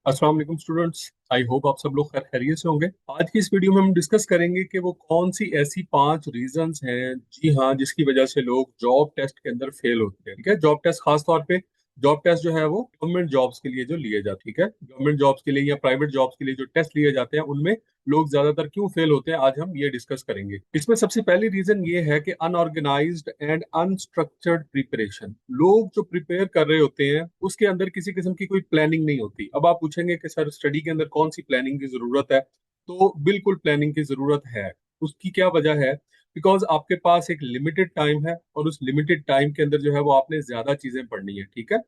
अस्सलाम वालेकुम students. I hope आप सब लोग खैर खैरियत से होंगे। आज की इस वीडियो में हम डिस्कस करेंगे कि वो कौन सी ऐसी 5 रीजंस हैं, जी हाँ, जिसकी वजह से लोग जॉब टेस्ट के अंदर फेल होते हैं। ठीक है, जॉब टेस्ट खास तौर पे जॉब टेस्ट जो है वो गवर्नमेंट जॉब्स के लिए जो लिए जाते हैं। ठीक है, गवर्नमेंट जॉब्स के लिए या प्राइवेट जॉब्स के लिए जो टेस्ट लिए जाते हैं उनमें लोग ज्यादातर क्यों फेल होते हैं, आज हम ये डिस्कस करेंगे। इसमें सबसे पहली रीजन ये है कि अनऑर्गेनाइज्ड एंड अनस्ट्रक्चर्ड प्रिपरेशन। लोग जो प्रिपेयर कर रहे होते हैं उसके अंदर किसी किस्म की कोई प्लानिंग नहीं होती। अब आप पूछेंगे कि सर स्टडी के अंदर कौन सी प्लानिंग की जरूरत है, तो बिल्कुल प्लानिंग की जरूरत है। उसकी क्या वजह है? बिकॉज आपके पास एक लिमिटेड टाइम है और उस लिमिटेड टाइम के अंदर जो है वो आपने ज्यादा चीजें पढ़नी है। ठीक है,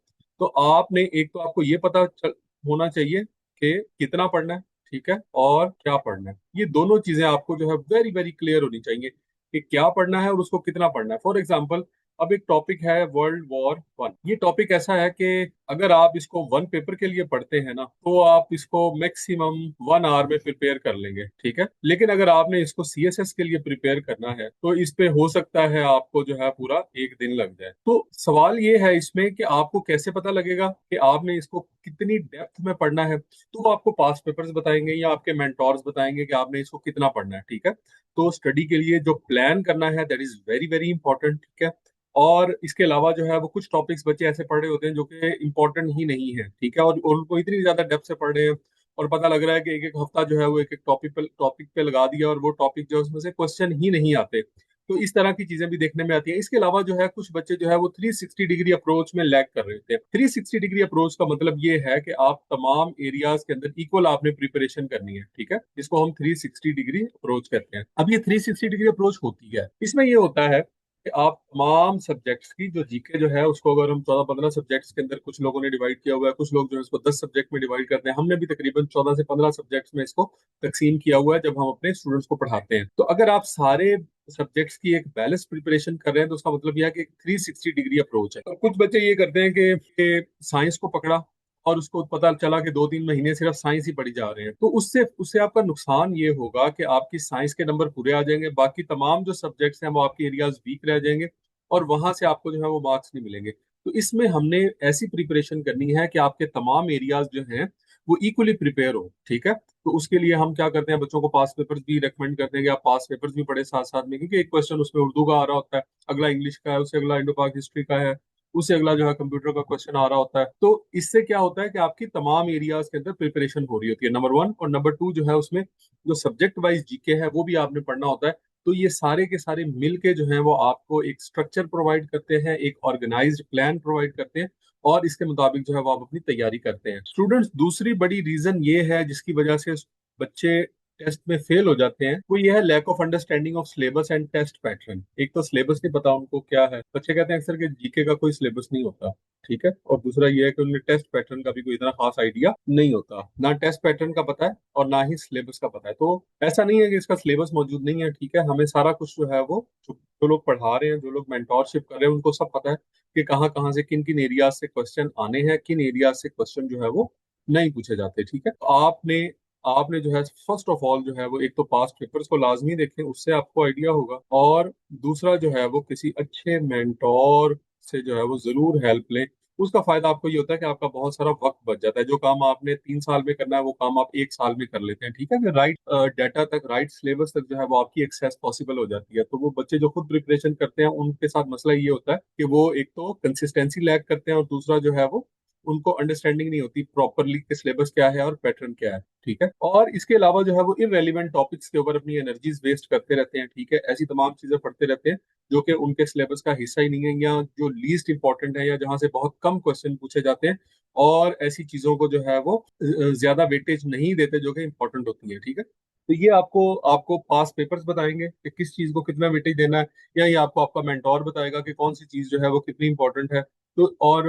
तो आपने एक तो आपको ये होना चाहिए कि कितना पढ़ना है, ठीक है, और क्या पढ़ना है। ये दोनों चीजें आपको जो है वेरी वेरी क्लियर होनी चाहिए कि क्या पढ़ना है और उसको कितना पढ़ना है। फॉर एग्जाम्पल, अब एक टॉपिक है वर्ल्ड वॉर 1। ये टॉपिक ऐसा है कि अगर आप इसको वन पेपर के लिए पढ़ते हैं ना, तो आप इसको मैक्सिमम 1 आवर में प्रिपेयर कर लेंगे। ठीक है, लेकिन अगर आपने इसको सीएसएस के लिए प्रिपेयर करना है तो इस पे हो सकता है आपको जो है पूरा एक दिन लग जाए। तो सवाल ये है इसमें कि आपको कैसे पता लगेगा कि आपने इसको कितनी डेप्थ में पढ़ना है। तो वो आपको पास्ट पेपर्स बताएंगे या आपके मेंटोर्स बताएंगे कि आपने इसको कितना पढ़ना है। ठीक है, तो स्टडी के लिए जो प्लान करना है that is very very important. ठीक है, और इसके अलावा जो है वो कुछ टॉपिक्स बच्चे ऐसे पढ़ रहे होते हैं जो कि इंपॉर्टेंट ही नहीं है। ठीक है, और उनको इतनी ज्यादा डेप्थ से पढ़ रहे हैं और पता लग रहा है कि एक एक हफ्ता जो है वो एक एक टॉपिक पे लगा दिया और वो टॉपिक जो है उसमें से क्वेश्चन ही नहीं आते। तो इस तरह की चीजें भी देखने में आती हैं। इसके अलावा जो है कुछ बच्चे जो है वो 360 डिग्री अप्रोच में लैग कर रहे होते हैं। 360 डिग्री अप्रोच का मतलब ये है कि आप तमाम एरियाज के अंदर इक्वल आपने प्रिपरेशन करनी है। ठीक है, जिसको हम 360 डिग्री अप्रोच कहते हैं। अब ये 360 डिग्री अप्रोच होती है, इसमें ये होता है कि आप तमाम सब्जेक्ट्स की जो जीके जो है उसको अगर हम 14-15 सब्जेक्ट्स के अंदर, कुछ लोगों ने डिवाइड किया हुआ है, कुछ लोग जो है इसको 10 सब्जेक्ट में डिवाइड करते हैं। हमने भी तकरीबन 14 से 15 सब्जेक्ट्स में इसको तकसीम किया हुआ है जब हम अपने स्टूडेंट्स को पढ़ाते हैं। तो अगर आप सारे सब्जेक्ट्स की एक बैलेंस प्रिपरेशन कर रहे हैं तो उसका मतलब यह है कि 360 डिग्री अप्रोच है। तो कुछ बच्चे ये करते हैं कि साइंस को पकड़ा और उसको पता चला कि 2-3 महीने सिर्फ साइंस ही पढ़ी जा रहे हैं, तो उससे उससे आपका नुकसान ये होगा कि आपकी साइंस के नंबर पूरे आ जाएंगे, बाकी तमाम जो सब्जेक्ट्स हैं वो आपके एरियाज वीक रह जाएंगे और वहां से आपको जो है वो मार्क्स नहीं मिलेंगे। तो इसमें हमने ऐसी प्रिपरेशन करनी है कि आपके तमाम एरियाज जो हैं वो इक्वली प्रिपेयर हो। ठीक है, तो उसके लिए हम क्या करते हैं, बच्चों को पास पेपर्स भी रेकमेंड करते हैं कि आप पास पेपर्स भी पढ़े साथ साथ में, क्योंकि एक क्वेश्चन उसमें उर्दू का आ रहा होता है, अगला इंग्लिश का है, उससे अगला इंडो पाक हिस्ट्री का है, उससे अगला जो है कंप्यूटर का क्वेश्चन आ रहा होता है। तो इससे क्या होता है कि आपकी तमाम एरियाज के अंदर प्रिपरेशन हो रही होती है, नंबर 1। और नंबर 2 जो है उसमें जो सब्जेक्ट वाइज जीके है वो भी आपने पढ़ना होता है। तो ये सारे के सारे मिल के जो है वो आपको एक स्ट्रक्चर प्रोवाइड करते हैं, एक ऑर्गेनाइज्ड प्लान प्रोवाइड करते हैं और इसके मुताबिक जो है वो आप अपनी तैयारी करते हैं। स्टूडेंट्स, दूसरी बड़ी रीजन ये है जिसकी वजह से बच्चे टेस्ट में फेल हो जाते हैं, वो ये है lack of understanding of syllabus and test pattern. एक तो सिलेबस नहीं पता उनको क्या है, बच्चे कहते हैं अक्सर कि जीके का कोई सिलेबस नहीं होता। ठीक है, और दूसरा ये है कि उन्हें टेस्ट पैटर्न का भी कोई इतना खास आइडिया नहीं होता, ना टेस्ट पैटर्न का पता है और ना ही सिलेबस का पता है। तो ऐसा नहीं है कि इसका सिलेबस मौजूद नहीं है। ठीक है, हमें सारा कुछ जो है वो जो लोग पढ़ा रहे हैं, जो लोग मेंटोरशिप कर रहे हैं, उनको सब पता है कि कहाँ कहाँ से किन किन एरियाज से क्वेश्चन आने हैं, किन एरियाज से क्वेश्चन जो है वो नहीं पूछे जाते। ठीक है, तो आपने आपने जो है फर्स्ट ऑफ ऑल जो है वो एक तो पास्ट पेपर्स को लाजमी देखें, उससे आपको आइडिया होगा, और दूसरा जो है वो किसी अच्छे मेंटोर से जो है वो जरूर हेल्प लें। उसका फायदा आपको ये होता है कि आपका बहुत सारा वक्त बच जाता है। जो काम आपने 3 साल में करना है वो काम आप एक साल में कर लेते हैं। ठीक है, कि राइट डाटा तक, राइट सिलेबस तक जो है वो आपकी एक्सेस पॉसिबल हो जाती है। तो वो बच्चे जो खुद प्रिपरेशन करते हैं उनके साथ मसला ये होता है कि वो एक तो कंसिस्टेंसी लैक करते हैं और दूसरा जो है वो उनको अंडरस्टैंडिंग नहीं होती प्रॉपरली कि सिलेबस क्या है और पैटर्न क्या है। ठीक है, और इसके अलावा जो है वो इररेलीवेंट टॉपिक्स के ऊपर अपनी एनर्जीज वेस्ट करते रहते हैं। ठीक है, ऐसी तमाम चीजें पढ़ते रहते हैं जो कि उनके सिलेबस का हिस्सा ही नहीं है, या जो लीस्ट इंपॉर्टेंट है, या जहां से बहुत कम क्वेश्चन पूछे जाते हैं, और ऐसी चीजों को जो है वो ज्यादा वेटेज नहीं देते जो कि इंपॉर्टेंट होती है। ठीक है, तो ये आपको आपको पास पेपर्स बताएंगे कि किस चीज को कितना वेटेज देना है, या ये आपको आपका मेंटोर बताएगा कि कौन सी चीज जो है वो कितनी इंपॉर्टेंट है। तो और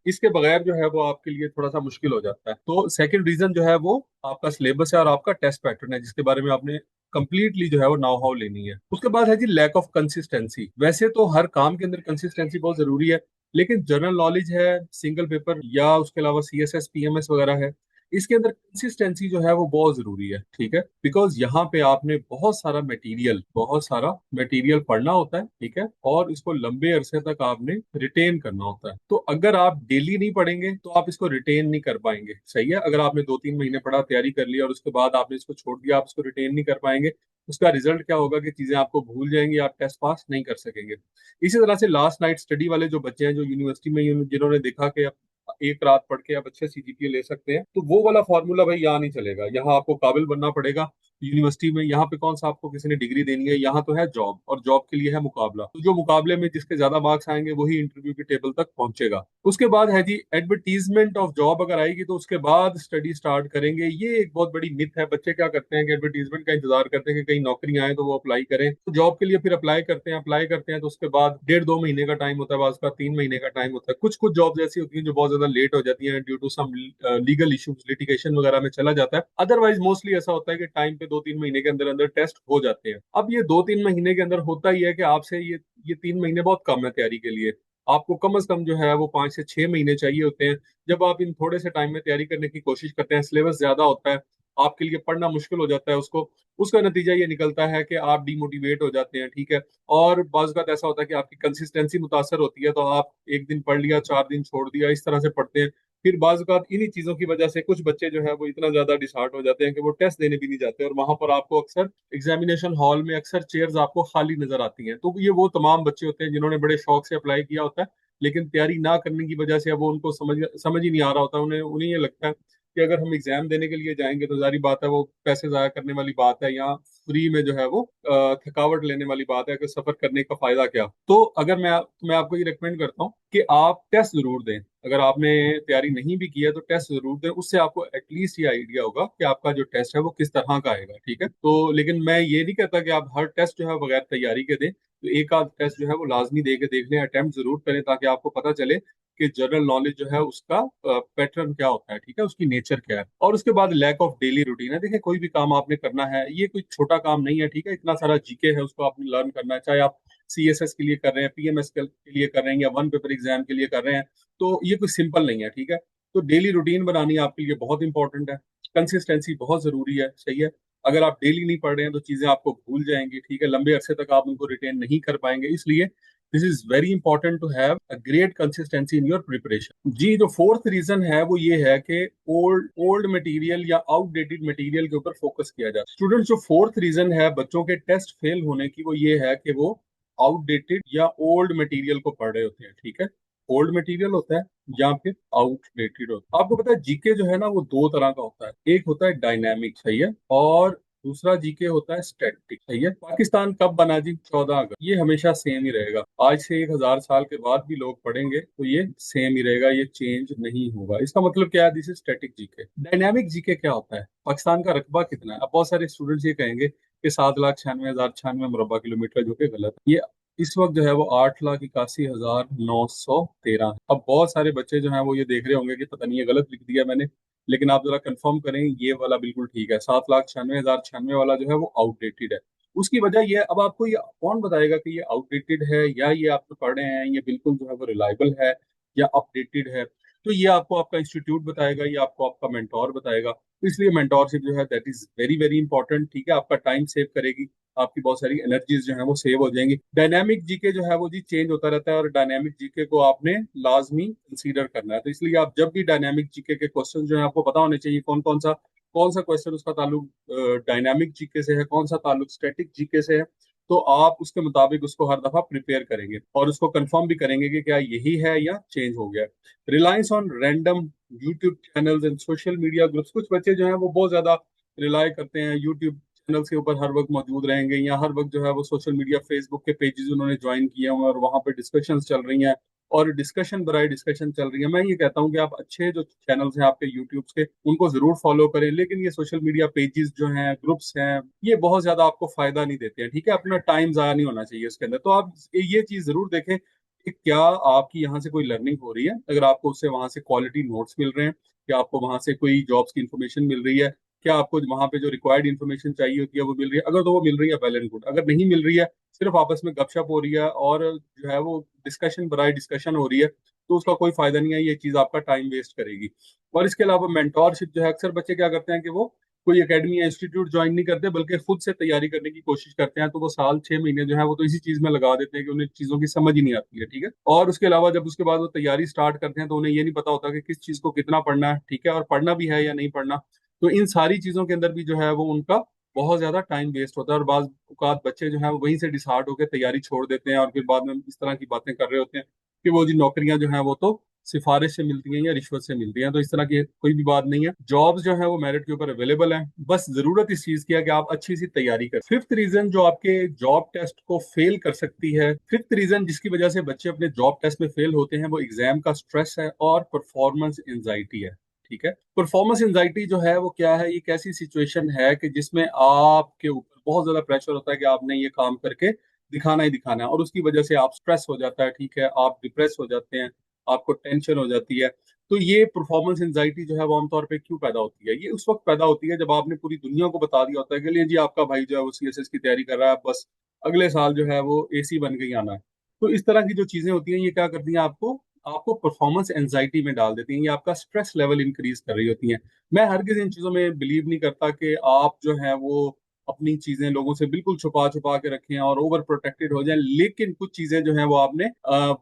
इसके बगैर जो है वो आपके लिए थोड़ा सा मुश्किल हो जाता है। तो सेकंड रीजन जो है वो आपका सिलेबस है और आपका टेस्ट पैटर्न है, जिसके बारे में आपने कंप्लीटली जो है वो नाउ हाउ लेनी है। उसके बाद है जी लैक ऑफ कंसिस्टेंसी। वैसे तो हर काम के अंदर कंसिस्टेंसी बहुत जरूरी है, लेकिन जनरल नॉलेज है, सिंगल पेपर, या उसके अलावा सीएसएस पीएमएस वगैरह है, इसके अंदर कंसिस्टेंसी जो है वो बहुत जरूरी है, ठीक है, बिकॉज यहाँ पे आपने बहुत सारा मटेरियल पढ़ना होता है, ठीक है, और इसको लंबे अरसे तक आपने रिटेन करना होता है। तो अगर आप डेली नहीं पढ़ेंगे तो आप इसको रिटेन नहीं कर पाएंगे, सही है। अगर आपने 2-3 महीने पढ़ा, तैयारी कर ली और उसके बाद आपने इसको छोड़ दिया, आप इसको रिटेन नहीं कर पाएंगे, उसका रिजल्ट क्या होगा कि चीजें आपको भूल जाएंगी, आप टेस्ट पास नहीं कर सकेंगे। इसी तरह से लास्ट नाइट स्टडी वाले जो बच्चे हैं, जो यूनिवर्सिटी में जिन्होंने देखा कि अब एक रात पढ़ के आप अच्छे सीजीपीए ले सकते हैं, तो वो वाला फॉर्मूला भाई यहाँ नहीं चलेगा। यहाँ आपको काबिल बनना पड़ेगा यूनिवर्सिटी में। यहाँ पे कौन सा आपको किसी ने डिग्री देनी है, यहाँ तो है जॉब, और जॉब के लिए है मुकाबला। तो जो मुकाबले में जिसके ज्यादा मार्क्स आएंगे वही इंटरव्यू की टेबल तक पहुंचेगा। उसके बाद है जी एडवर्टीजमेंट ऑफ जॉब, अगर आएगी तो उसके बाद स्टडी स्टार्ट करेंगे। ये एक बहुत बड़ी मिथ है। बच्चे क्या करते हैं कि एडवर्टीजमेंट का इंतजार करते हैं कि कहीं नौकरी आए तो वो अप्लाई करें, तो जॉब के लिए फिर अप्लाई करते हैं तो उसके बाद 1.5-2 महीने का टाइम होता है, बाद उसका 3 महीने का टाइम होता है। कुछ कुछ जॉब ऐसी होती हैं जो बहुत ज्यादा लेट हो जाती हैं due to some legal issues, litigation वगैरह में चला जाता है। अदरवाइज मोस्टली ऐसा होता है कि टाइम पे 2-3 महीने के अंदर अंदर टेस्ट हो जाते हैं। अब ये 2-3 महीने के अंदर होता ही है कि आपसे ये 3 महीने बहुत कम है तैयारी के लिए। आपको कम से कम जो है वो 5 से 6 महीने चाहिए होते हैं। जब आप इन थोड़े से टाइम में तैयारी करने की कोशिश करते हैं, सिलेबस ज्यादा होता है, आपके लिए पढ़ना मुश्किल हो जाता है उसको, उसका नतीजा ये निकलता है कि आप डिमोटिवेट हो जाते हैं, ठीक है। और बाज़ बात ऐसा होता है कि आपकी कंसिस्टेंसी मुतासर होती है, तो आप एक दिन पढ़ लिया, 4 दिन छोड़ दिया, इस तरह से पढ़ते हैं। फिर बाज़ बात इन्हीं चीजों की वजह से कुछ बच्चे जो है वो इतना ज्यादा डिसहार्ट हो जाते हैं कि वो टेस्ट देने भी नहीं जाते, और वहां पर आपको अक्सर एग्जामिनेशन हॉल में अक्सर चेयर्स आपको खाली नजर आती हैं। तो ये वो तमाम बच्चे होते हैं जिन्होंने बड़े शौक से अप्लाई किया होता है, लेकिन तैयारी ना करने की वजह से अब वो उनको समझ समझ ही नहीं आ रहा होता। उन्हें उन्हें ये लगता है कि अगर हम एग्जाम देने के लिए जाएंगे तो जारी बात है वो पैसे जाया करने वाली बात है, या फ्री में जो है वो थकावट लेने वाली बात है कि सफर करने का फायदा क्या। तो अगर मैं आपको ये रिकमेंड करता हूँ कि आप टेस्ट जरूर दें। अगर आपने तैयारी नहीं भी की है तो टेस्ट जरूर दें, उससे आपको एटलीस्ट ये आइडिया होगा कि आपका जो टेस्ट है वो किस तरह का आएगा, ठीक है। तो लेकिन मैं ये नहीं कहता कि आप हर टेस्ट जो है बगैर तैयारी के दें। तो एक आध टेस्ट जो है वो लाजमी दे के देख लें, अटेम्प्ट जरूर करें, ताकि आपको पता चले कि जनरल नॉलेज जो है उसका पैटर्न क्या होता है, ठीक है, उसकी नेचर क्या है। और उसके बाद लैक ऑफ डेली रूटीन है। देखिए, कोई भी काम आपने करना है, ये कोई छोटा काम नहीं है, ठीक है। इतना सारा जीके है, उसको आपने लर्न करना है, चाहे आप सीएसएस के लिए कर रहे हैं, पीएमएस के लिए कर रहे हैं, या वन पेपर एग्जाम के लिए कर रहे हैं, तो ये कोई सिंपल नहीं है, ठीक है। तो डेली रूटीन बनानी आपके लिए बहुत इंपॉर्टेंट है। कंसिस्टेंसी बहुत जरूरी है, सही है। अगर आप डेली नहीं पढ़ रहे हैं तो चीजें आपको भूल जाएंगी, ठीक है, लंबे अरसे तक आप उनको रिटेन नहीं कर पाएंगे। इसलिए this is very important to have a great consistency in your preparation. जी, जो फोर्थ रीजन है वो ये है कि ओल्ड ओल्ड मटेरियल या आउटडेटेड मटेरियल के ऊपर फोकस किया जाए। स्टूडेंट्स, जो फोर्थ रीजन है बच्चों के टेस्ट फेल होने की, वो ये है कि वो आउटडेटेड या ओल्ड मटेरियल को पढ़ रहे होते हैं, ठीक है। ओल्ड मटेरियल होता है या फिर आउटडेटेड होता है। आपको पता है जीके जो है ना वो दो तरह का होता है। एक होता है डायनामिक, सही है, और दूसरा जीके होता है स्टैटिक, सही है। पाकिस्तान कब बना जी? 14 अगस्त। ये हमेशा सेम ही रहेगा। आज से 1,000 साल के बाद भी लोग पढ़ेंगे तो ये सेम ही रहेगा, ये चेंज नहीं होगा। इसका मतलब क्या है? This is static GK. Dynamic GK क्या होता है? पाकिस्तान का रकबा कितना है? अब बहुत सारे स्टूडेंट्स ये कहेंगे कि 7,96,096 मुरबा किलोमीटर, जो कि गलत है। ये इस वक्त जो है वो 8,81,913 है। अब बहुत सारे बच्चे जो हैं वो ये देख रहे होंगे कि पता नहीं ये गलत लिख दिया मैंने, लेकिन आप जरा कंफर्म करें, ये वाला बिल्कुल ठीक है। 7,96,096 वाला जो है वो आउटडेटेड है। उसकी वजह ये है, अब आपको ये कौन बताएगा कि ये आउटडेटेड है या ये आप जो पढ़ रहे हैं ये बिल्कुल जो है वो रिलायबल है या अपडेटेड है? तो ये आपको आपका इंस्टीट्यूट बताएगा, ये आपको आपका मेंटोर बताएगा। तो इसलिए मेंटोरशिप जो है that is very very important, ठीक है। आपका टाइम सेव करेगी, आपकी बहुत सारी एनर्जीज जो है वो सेव हो जाएंगी। डायनामिक जीके जो है वो जी चेंज होता रहता है, और डायनामिक जीके को आपने लाजमी कंसीडर करना है। तो इसलिए आप जब भी डायनामिक जीके के क्वेश्चन जो है आपको पता होने चाहिए कौन सा क्वेश्चन उसका ताल्लुक डायनामिक जीके से है, कौन सा ताल्लुक स्टैटिक जीके से है। तो आप उसके मुताबिक उसको हर दफा प्रिपेयर करेंगे और उसको कंफर्म भी करेंगे कि क्या यही है या चेंज हो गया। Reliance on random YouTube channels and social media groups. कुछ बच्चे जो हैं वो बहुत ज्यादा रिलाई करते हैं यूट्यूब चैनल्स के ऊपर, हर वक्त मौजूद रहेंगे, या हर वक्त जो है वो सोशल मीडिया फेसबुक के पेजेस उन्होंने ज्वाइन किए हुए हैं और वहां पे डिस्कशंस चल रही हैं, और डिस्कशन बराए डिस्कशन चल रही है। मैं ये कहता हूँ कि आप अच्छे जो चैनल्स हैं आपके यूट्यूब के, उनको जरूर फॉलो करें, लेकिन ये सोशल मीडिया पेजेस जो हैं, ग्रुप्स हैं, ये बहुत ज्यादा आपको फायदा नहीं देते हैं, ठीक है। अपना टाइम जाया नहीं होना चाहिए उसके अंदर। तो आप ये चीज जरूर देखें कि क्या आपकी यहाँ से कोई लर्निंग हो रही है, अगर आपको उससे वहां से क्वालिटी नोट्स मिल रहे हैं, क्या आपको वहां से कोई जॉब्स की इंफॉर्मेशन मिल रही है, क्या आपको वहां पे जो रिक्वायर्ड इन्फॉर्मेशन चाहिए होती है वो मिल रही है? अगर तो वो मिल रही है, वेल एंड गुड। अगर नहीं मिल रही है, सिर्फ आपस में गपशप हो रही है और जो है वो डिस्कशन बराए डिस्कशन हो रही है, तो उसका कोई फायदा नहीं है। ये चीज आपका टाइम वेस्ट करेगी। और इसके अलावा मेंटोरशिप जो है, अक्सर बच्चे क्या करते हैं कि वो कोई एकेडमी या इंस्टीट्यूट ज्वाइन नहीं करते, बल्कि खुद से तैयारी करने की कोशिश करते हैं। तो वो साल 6 महीने जो है वो तो इसी चीज में लगा देते हैं कि उन्हें चीजों की समझ ही नहीं आती है। ठीक है। और उसके अलावा जब उसके बाद वो तैयारी स्टार्ट करते हैं तो उन्हें ये नहीं पता होता कि किस चीज को कितना पढ़ना है। ठीक है। और पढ़ना भी है या नहीं पढ़ना। तो इन सारी चीजों के अंदर भी जो है वो उनका बहुत ज्यादा टाइम वेस्ट होता है। और बाज औकात बच्चे जो है वो वहीं से डिसहार्ट होकर तैयारी छोड़ देते हैं और फिर बाद में इस तरह की बातें कर रहे होते हैं कि वो जी नौकरियां जो है वो तो सिफारिश से मिलती हैं या रिश्वत से मिलती हैं। तो इस तरह की कोई भी बात नहीं है। जॉब्स जो है वो मेरिट के ऊपर अवेलेबल हैं। बस जरूरत इस चीज की है कि आप अच्छी सी तैयारी करें। फिफ्थ रीजन जो आपके जॉब टेस्ट को फेल कर सकती है, फिफ्थ रीजन जिसकी वजह से बच्चे अपने जॉब टेस्ट में फेल होते हैं, वो एग्जाम का स्ट्रेस है और परफॉर्मेंस एंजाइटी है। ठीक है। परफॉर्मेंस एंजाइटी जो है वो क्या है? एक ऐसी सिचुएशन है कि जिसमें आपके ऊपर बहुत ज्यादा प्रेशर होता है कि आपने ये काम करके दिखाना ही दिखाना है, और उसकी वजह से आप स्ट्रेस हो जाता है। ठीक है। आप डिप्रेस हो जाते हैं, आपको टेंशन हो जाती है। तो ये परफॉर्मेंस एंजाइटी जो है वो आमतौर पे क्यों पैदा होती है? ये उस वक्त पैदा होती है जब आपने पूरी दुनिया को बता दिया होता है कि लिए जी आपका भाई जो है वो सीएसएस की तैयारी कर रहा है, बस अगले साल जो है वो एसी बन के ही आना है। तो इस तरह की जो चीजें होती हैं ये क्या करती हैं? आपको आपको परफॉर्मेंस एंजाइटी में डाल देती हैं। ये आपका स्ट्रेस लेवल इंक्रीज कर रही होती हैं। मैं हरगिज इन चीजों में बिलीव नहीं करता कि आप जो है वो अपनी चीजें लोगों से बिल्कुल छुपा छुपा के रखें और ओवर प्रोटेक्टेड हो जाएं। लेकिन कुछ चीजें जो है वो आपने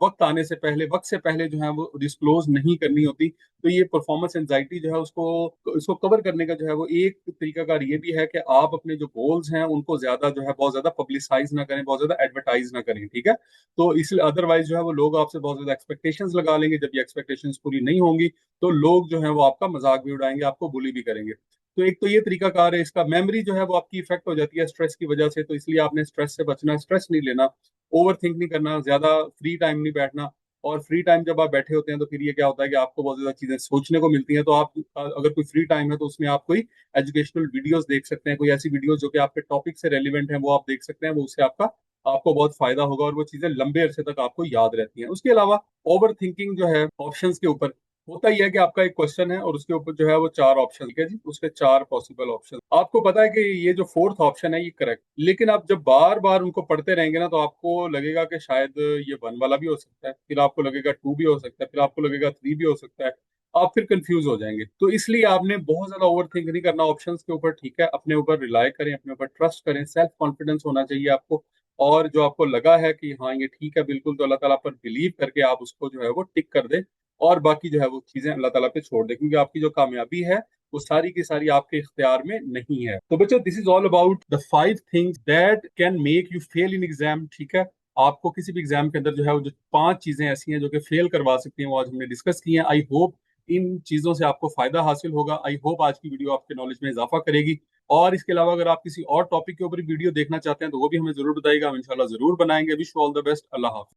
वक्त आने से पहले, वक्त से पहले जो है वो डिस्क्लोज नहीं करनी होती। तो ये परफॉर्मेंस एंजाइटी जो है उसको इसको कवर करने का जो है वो एक तरीकाकार ये भी है कि आप अपने जो गोल्स हैं उनको ज्यादा जो है बहुत ज्यादा पब्लिसाइज ना करें, बहुत ज्यादा एडवर्टाइज ना करें। ठीक है। तो इसलिए अदरवाइज जो है वो लोग आपसे बहुत ज्यादा एक्सपेक्टेशंस लगा लेंगे। जब ये एक्सपेक्टेशंस पूरी नहीं होंगी तो लोग जो है वो आपका मजाक भी उड़ाएंगे, आपको बुली भी करेंगे। तो एक तो ये तरीका कार है इसका। मेमोरी जो है वो आपकी इफेक्ट हो जाती है स्ट्रेस की वजह से। तो इसलिए आपने स्ट्रेस से बचना है, स्ट्रेस नहीं लेना, ओवर थिंक नहीं करना, ज्यादा फ्री टाइम नहीं बैठना। और फ्री टाइम जब आप बैठे होते हैं तो फिर ये क्या होता है कि आपको बहुत ज्यादा चीजें सोचने को मिलती हैं। तो आप अगर कोई फ्री टाइम है तो उसमें आप कोई एजुकेशनल वीडियोस देख सकते हैं, कोई ऐसी वीडियोस जो कि आपके टॉपिक से रेलिवेंट है वो आप देख सकते हैं। वो उससे आपका आपको बहुत फायदा होगा और वो चीजें लंबे अरसे तक आपको याद रहती हैं। उसके अलावा ओवर थिंकिंग जो है ऑप्शंस के ऊपर होता ही है कि आपका एक क्वेश्चन है और उसके ऊपर जो है वो चार ऑप्शन है जी, उसके चार पॉसिबल ऑप्शन। आपको पता है कि ये जो फोर्थ ऑप्शन है ये करेक्ट, लेकिन आप जब बार बार उनको पढ़ते रहेंगे ना तो आपको लगेगा कि शायद ये वन वाला भी हो सकता है, फिर आपको लगेगा टू भी हो सकता है, फिर आपको लगेगा थ्री भी हो सकता है। आप फिर कंफ्यूज हो जाएंगे। तो इसलिए आपने बहुत ज्यादा ओवर थिंक नहीं करना ऑप्शंस के ऊपर। ठीक है। अपने ऊपर रिलाय करें, अपने ऊपर ट्रस्ट करें, सेल्फ कॉन्फिडेंस होना चाहिए आपको। और जो आपको लगा है कि हाँ ये ठीक है बिल्कुल, तो अल्लाह ताला पर बिलीव करके आप उसको जो है वो टिक कर दें। और बाकी जो है वो चीजें अल्लाह ताला पे छोड़ दें, क्योंकि आपकी जो कामयाबी है वो सारी की सारी आपके इख्तियार में नहीं है। तो बच्चों, this is all about the 5 things that can make you fail in exam. ठीक है। आपको किसी भी एग्जाम के अंदर जो है वो जो 5 चीजें ऐसी हैं जो कि फेल करवा सकती हैं, वो आज हमने डिस्कस की हैं। आई होप इन चीजों से आपको फायदा हासिल होगा। आई होप आज की वीडियो आपके नॉलेज में इजाफा करेगी। और इसके अलावा अगर आप किसी और टॉपिक के ऊपर वीडियो देखना चाहते हैं तो वो भी हमें जरूर बताइएगा, हम इंशाल्लाह जरूर बनाएंगे। Wish you all the best. Allah Hafiz.